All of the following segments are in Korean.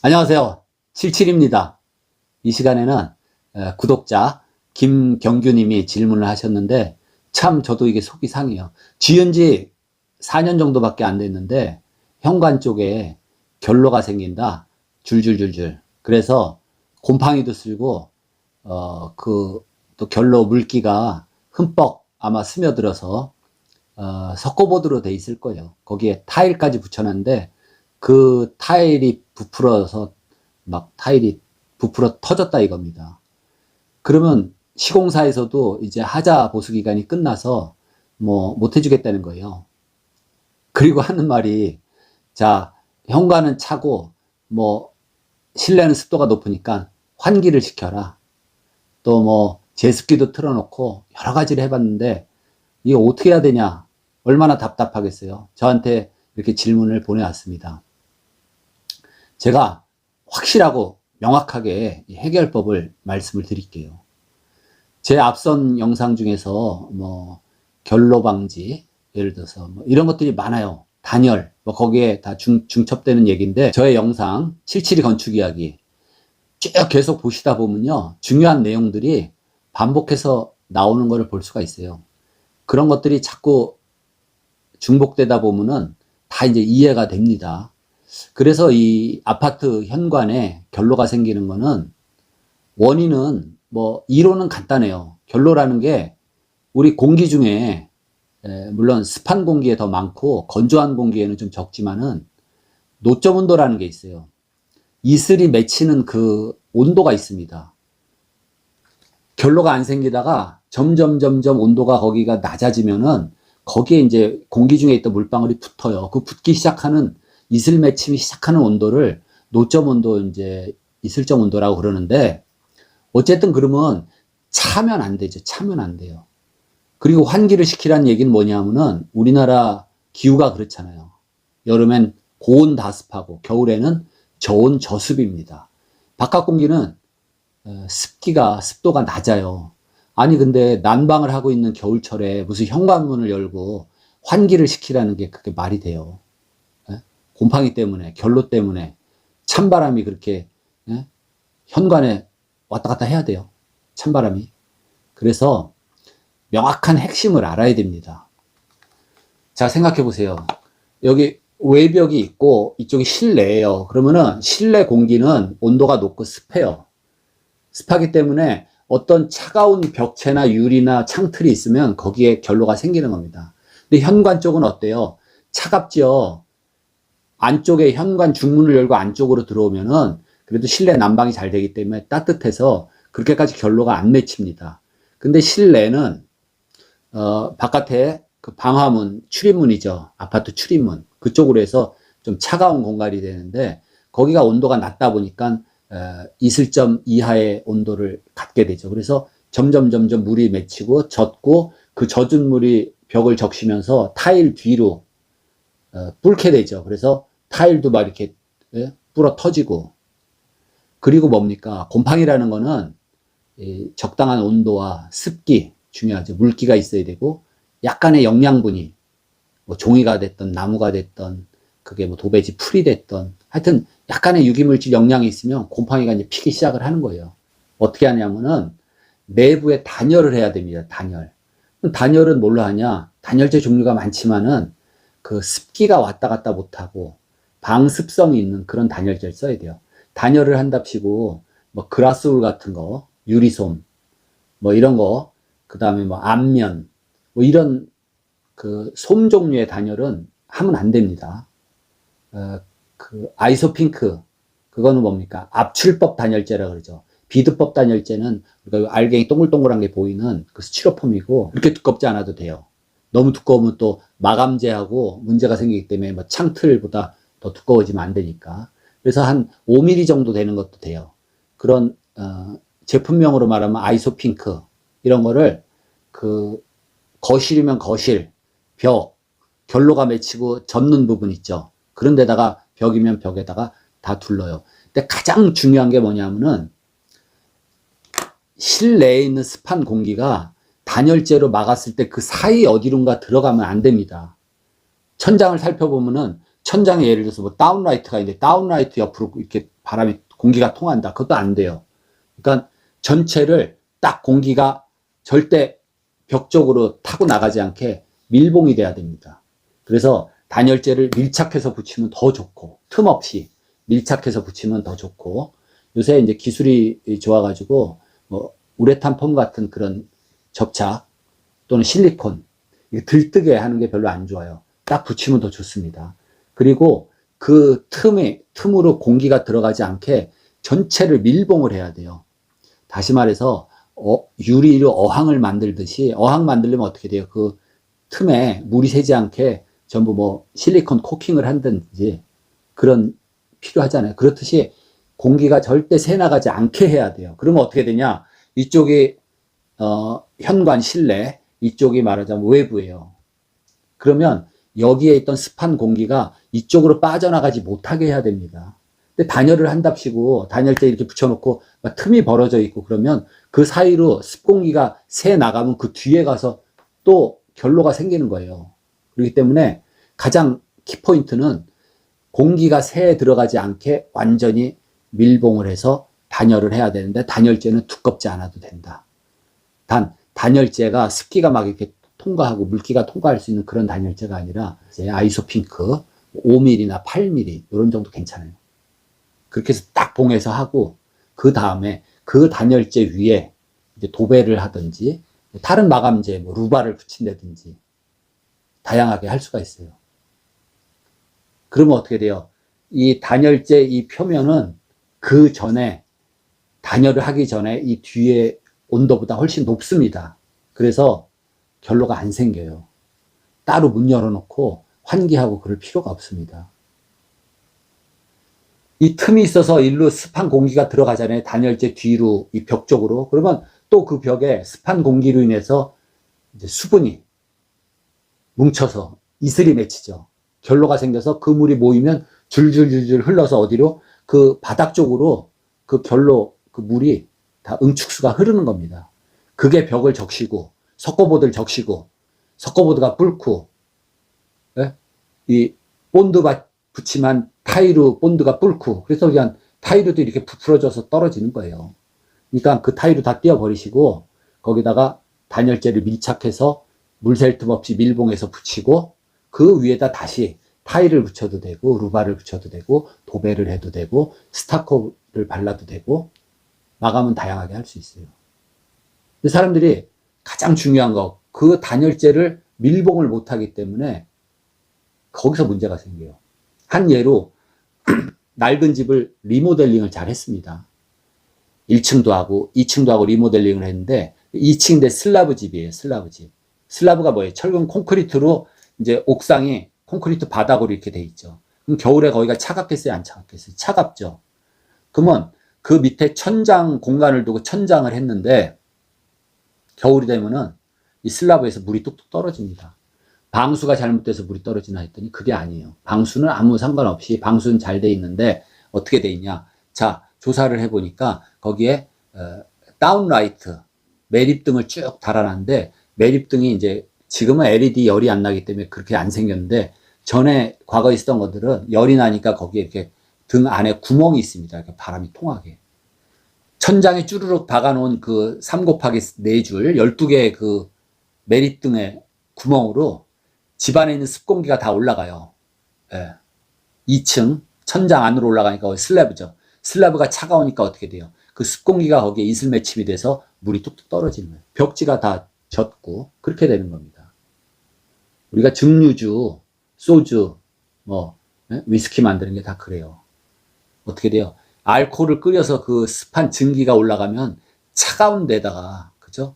안녕하세요. 77입니다. 이 시간에는 구독자 김경규님이 질문을 하셨는데 참 저도 이게 속이 상해요. 지은 지 4년 정도밖에 안 됐는데 현관 쪽에 결로가 생긴다. 줄줄줄줄. 그래서 곰팡이도 쓸고 또 결로 물기가 흠뻑 아마 스며들어서 석고보드로 돼 있을 거예요. 거기에 타일까지 붙여놨는데 그 타일이 부풀어서 막 타일이 부풀어 터졌다 이겁니다. 그러면 시공사에서도 이제 하자 보수 기간이 끝나서 뭐 못 해주겠다는 거예요. 그리고 하는 말이, 자, 현관은 차고 뭐 실내는 습도가 높으니까 환기를 시켜라. 또 뭐 제습기도 틀어놓고 여러 가지를 해봤는데 이게 어떻게 해야 되냐? 얼마나 답답하겠어요. 저한테 이렇게 질문을 보내왔습니다. 제가 확실하고 명확하게 해결법을 말씀을 드릴게요. 제 앞선 영상 중에서 뭐 결로 방지, 예를 들어서 뭐 이런 것들이 많아요. 단열, 뭐 거기에 다 중첩되는 얘기인데, 저의 영상 77이 건축 이야기 쭉 계속 보시다 보면요, 중요한 내용들이 반복해서 나오는 것을 볼 수가 있어요. 그런 것들이 자꾸 중복되다 보면은 다 이제 이해가 됩니다. 그래서 이 아파트 현관에 결로가 생기는 거는 원인은 뭐 이론은 간단해요. 결로라는 게 우리 공기 중에 물론 습한 공기에 더 많고 건조한 공기에는 좀 적지만은 노점 온도라는 게 있어요. 이슬이 맺히는 그 온도가 있습니다. 결로가 안 생기다가 점점 온도가 거기가 낮아지면은 거기에 이제 공기 중에 있던 물방울이 붙어요. 그 붙기 시작하는, 이슬 맺힘이 시작하는 온도를 노점 온도, 이제 이슬점 온도라고 그러는데, 어쨌든 그러면 차면 안 되죠. 차면 안 돼요. 그리고 환기를 시키라는 얘기는 뭐냐면은 우리나라 기후가 그렇잖아요. 여름엔 고온 다습하고 겨울에는 저온 저습입니다. 바깥 공기는 습도가 낮아요. 아니 근데 난방을 하고 있는 겨울철에 무슨 현관문을 열고 환기를 시키라는 게 그게 말이 돼요. 곰팡이 때문에, 결로 때문에 찬바람이 그렇게 현관에 왔다 갔다 해야 돼요. 찬바람이. 그래서 명확한 핵심을 알아야 됩니다. 자, 생각해 보세요. 여기 외벽이 있고 이쪽이 실내예요. 그러면은 실내 공기는 온도가 높고 습해요. 습하기 때문에 어떤 차가운 벽체나 유리나 창틀이 있으면 거기에 결로가 생기는 겁니다. 근데 현관 쪽은 어때요? 차갑죠? 안쪽에 현관 중문을 열고 안쪽으로 들어오면은 그래도 실내 난방이 잘 되기 때문에 따뜻해서 그렇게까지 결로가 안 맺힙니다. 근데 실내는 바깥에 그 방화문, 출입문이죠. 아파트 출입문. 그쪽으로 해서 좀 차가운 공간이 되는데 거기가 온도가 낮다 보니까 이슬점 이하의 온도를 갖게 되죠. 그래서 점점 물이 맺히고 젖고 그 젖은 물이 벽을 적시면서 타일 뒤로 뿔게 되죠. 그래서 타일도 막 이렇게 불어 터지고, 그리고 뭡니까? 곰팡이라는 거는 적당한 온도와 습기 중요하죠. 물기가 있어야 되고 약간의 영양분이 뭐 종이가 됐던 나무가 됐던 그게 뭐 도배지 풀이 됐던 하여튼 약간의 유기물질 영양이 있으면 곰팡이가 이제 피기 시작을 하는 거예요. 어떻게 하냐면은 내부에 단열을 해야 됩니다. 단열은 뭘로 하냐? 단열재 종류가 많지만은 그 습기가 왔다 갔다 못하고 방습성이 있는 그런 단열재를 써야 돼요. 단열을 한답시고 뭐 그라스울 같은 거, 유리솜 뭐 이런 거, 그 다음에 뭐 안면 뭐 이런 그 솜 종류의 단열은 하면 안 됩니다. 그 아이소핑크, 그거는 뭡니까? 압출법 단열재라 그러죠. 비드법 단열재는 우리가 알갱이 동글동글한 게 보이는 그 스티로폼이고 그렇게 두껍지 않아도 돼요. 너무 두꺼우면 또 마감재하고 문제가 생기기 때문에 뭐 창틀보다 더 두꺼워지면 안 되니까. 그래서 한 5mm 정도 되는 것도 돼요. 그런 제품명으로 말하면 아이소핑크 이런 거를 그 거실이면 거실, 벽, 결로가 맺히고 젖는 부분 있죠. 그런 데다가 벽이면 벽에다가 다 둘러요. 근데 가장 중요한 게 뭐냐면은 실내에 있는 습한 공기가 단열재로 막았을 때 그 사이 어디론가 들어가면 안 됩니다. 천장을 살펴보면은 천장에 예를 들어서 뭐 다운라이트가 있는데 다운라이트 옆으로 이렇게 바람이 공기가 통한다. 그것도 안 돼요. 그러니까 전체를 딱 공기가 절대 벽 쪽으로 타고 나가지 않게 밀봉이 돼야 됩니다. 그래서 단열재를 밀착해서 붙이면 더 좋고, 틈 없이 밀착해서 붙이면 더 좋고, 요새 이제 기술이 좋아가지고 뭐 우레탄 폼 같은 그런 접착 또는 실리콘 들뜨게 하는 게 별로 안 좋아요. 딱 붙이면 더 좋습니다. 그리고 그 틈으로 공기가 들어가지 않게 전체를 밀봉을 해야 돼요. 다시 말해서 유리로 어항을 만들듯이, 어항 만들려면 어떻게 돼요? 그 틈에 물이 새지 않게 전부 뭐 실리콘 코킹을 한다든지 그런 필요하잖아요. 그렇듯이 공기가 절대 새나가지 않게 해야 돼요. 그러면 어떻게 되냐? 이쪽이 현관 실내, 이쪽이 말하자면 외부예요. 그러면 여기에 있던 습한 공기가 이쪽으로 빠져나가지 못하게 해야 됩니다. 근데 단열을 한답시고 단열재 이렇게 붙여놓고 틈이 벌어져 있고 그러면 그 사이로 습공기가 새 나가면 그 뒤에 가서 또 결로가 생기는 거예요. 그렇기 때문에 가장 키포인트는 공기가 새에 들어가지 않게 완전히 밀봉을 해서 단열을 해야 되는데, 단열재는 두껍지 않아도 된다. 단 단열재가 습기가 막 이렇게 통과하고 물기가 통과할 수 있는 그런 단열재가 아니라 이제 아이소핑크 5mm나 8mm 이런 정도 괜찮아요. 그렇게 해서 딱 봉해서 하고, 그 다음에 그 단열재 위에 이제 도배를 하든지 다른 마감재 뭐 루바를 붙인다든지 다양하게 할 수가 있어요. 그러면 어떻게 돼요? 이 단열재 이 표면은 그 전에 단열을 하기 전에 이 뒤에 온도보다 훨씬 높습니다. 그래서 결로가 안 생겨요. 따로 문 열어놓고 환기하고 그럴 필요가 없습니다. 이 틈이 있어서 일로 습한 공기가 들어가잖아요. 단열재 뒤로 이 벽 쪽으로. 그러면 또 그 벽에 습한 공기로 인해서 이제 수분이 뭉쳐서 이슬이 맺히죠. 결로가 생겨서 그 물이 모이면 줄줄줄줄 흘러서 어디로? 그 바닥 쪽으로 그 결로 그 물이 다 응축수가 흐르는 겁니다. 그게 벽을 적시고 석고보드를 적시고 석고보드가 뿔고, 예? 이 본드 붙임한 타이르 본드가 뿔고, 그래서 그냥 타이르도 이렇게 부풀어져서 떨어지는 거예요. 그러니까 그 타이르 다 떼어버리시고 거기다가 단열재를 밀착해서 물샐 틈 없이 밀봉해서 붙이고, 그 위에다 다시 타일을 붙여도 되고 루바를 붙여도 되고 도배를 해도 되고 스타커를 발라도 되고 마감은 다양하게 할 수 있어요. 근데 사람들이 가장 중요한 거, 그 단열재를 밀봉을 못하기 때문에 거기서 문제가 생겨요. 한 예로 낡은 집을 리모델링을 잘 했습니다. 1층도 하고 2층도 하고 리모델링을 했는데 2층인데 슬라브 집이에요. 슬라브 집. 슬라브가 뭐예요? 철근 콘크리트로 이제 옥상이 콘크리트 바닥으로 이렇게 돼 있죠. 그럼 겨울에 거기가 차갑겠어요? 안 차갑겠어요? 차갑죠. 그러면 그 밑에 천장 공간을 두고 천장을 했는데 겨울이 되면은 이 슬라브에서 물이 뚝뚝 떨어집니다. 방수가 잘못돼서 물이 떨어지나 했더니 그게 아니에요. 방수는 아무 상관없이 방수는 잘 돼 있는데 어떻게 돼 있냐? 자, 조사를 해보니까 거기에 다운라이트 매립등을 쭉 달아놨는데, 매립등이 이제 지금은 LED 열이 안 나기 때문에 그렇게 안 생겼는데 전에 과거에 있었던 것들은 열이 나니까 거기에 이렇게 등 안에 구멍이 있습니다. 이렇게 바람이 통하게. 천장에 쭈르륵 박아놓은 그 3곱하기 4줄 12개의 그 매립등의 구멍으로 집안에 있는 습공기가 다 올라가요. 예. 2층 천장 안으로 올라가니까 거기 슬래브죠. 슬래브가 차가우니까 어떻게 돼요? 그 습공기가 거기에 이슬 맺힘이 돼서 물이 뚝뚝 떨어지는 거예요. 벽지가 다 젖고 그렇게 되는 겁니다. 우리가 증류주, 소주, 뭐 위스키 만드는 게 다 그래요. 어떻게 돼요? 알코올을 끓여서 그 습한 증기가 올라가면 차가운 데다가, 그죠?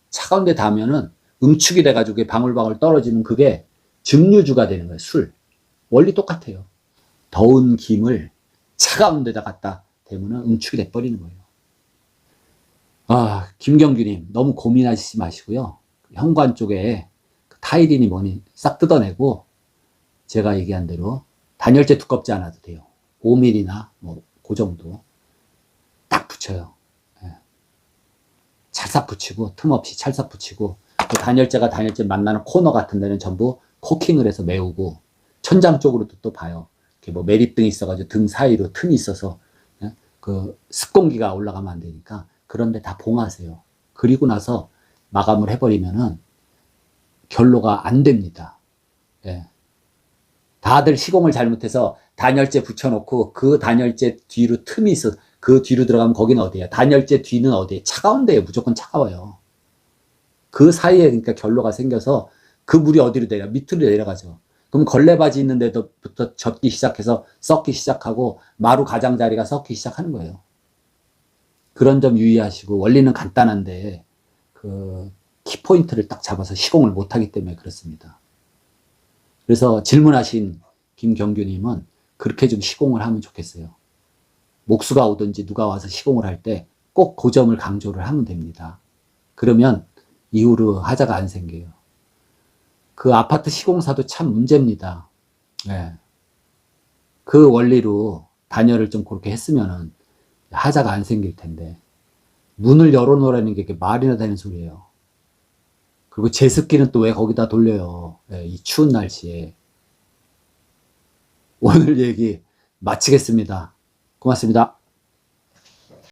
차가운 데 닿으면은 응축이 돼가지고 방울방울 떨어지는 그게 증류주가 되는 거예요. 술. 원리 똑같아요. 더운 김을 차가운 데다 갖다 대면은 응축이 돼버리는 거예요. 아, 김경규님, 너무 고민하시지 마시고요. 현관 쪽에 타일이니 뭐니 싹 뜯어내고 제가 얘기한 대로 단열재 두껍지 않아도 돼요. 5mm나 뭐 그 정도 딱 붙여요. 예. 찰싹 붙이고, 틈 없이 찰싹 붙이고, 그 단열재가 단열재 만나는 코너 같은 데는 전부 코킹을 해서 메우고, 천장 쪽으로도 또 봐요. 이렇게 뭐 매립등이 있어가지고 등 사이로 틈이 있어서 예? 그 습공기가 올라가면 안 되니까 그런데 다 봉하세요. 그리고 나서 마감을 해버리면은 결로가 안 됩니다. 예. 다들 시공을 잘못해서 단열재 붙여놓고 그 단열재 뒤로 틈이 있어. 그 뒤로 들어가면 거기는 어디야? 단열재 뒤는 어디에? 차가운 데에 무조건 차가워요. 그 사이에 그러니까 결로가 생겨서 그 물이 어디로 내려? 밑으로 내려가죠. 그럼 걸레바지 있는 데부터 젖기 시작해서 썩기 시작하고 마루 가장자리가 썩기 시작하는 거예요. 그런 점 유의하시고 원리는 간단한데 그 키포인트를 딱 잡아서 시공을 못하기 때문에 그렇습니다. 그래서 질문하신 김경규님은 그렇게 좀 시공을 하면 좋겠어요. 목수가 오든지 누가 와서 시공을 할 때 꼭 그 점을 강조를 하면 됩니다. 그러면 이후로 하자가 안 생겨요. 그 아파트 시공사도 참 문제입니다. 네. 그 원리로 단열을 좀 그렇게 했으면은 하자가 안 생길 텐데 문을 열어놓으라는 게 말이나 되는 소리예요. 그리고 제습기는 또 왜 거기다 돌려요? 네, 이 추운 날씨에. 오늘 얘기 마치겠습니다. 고맙습니다.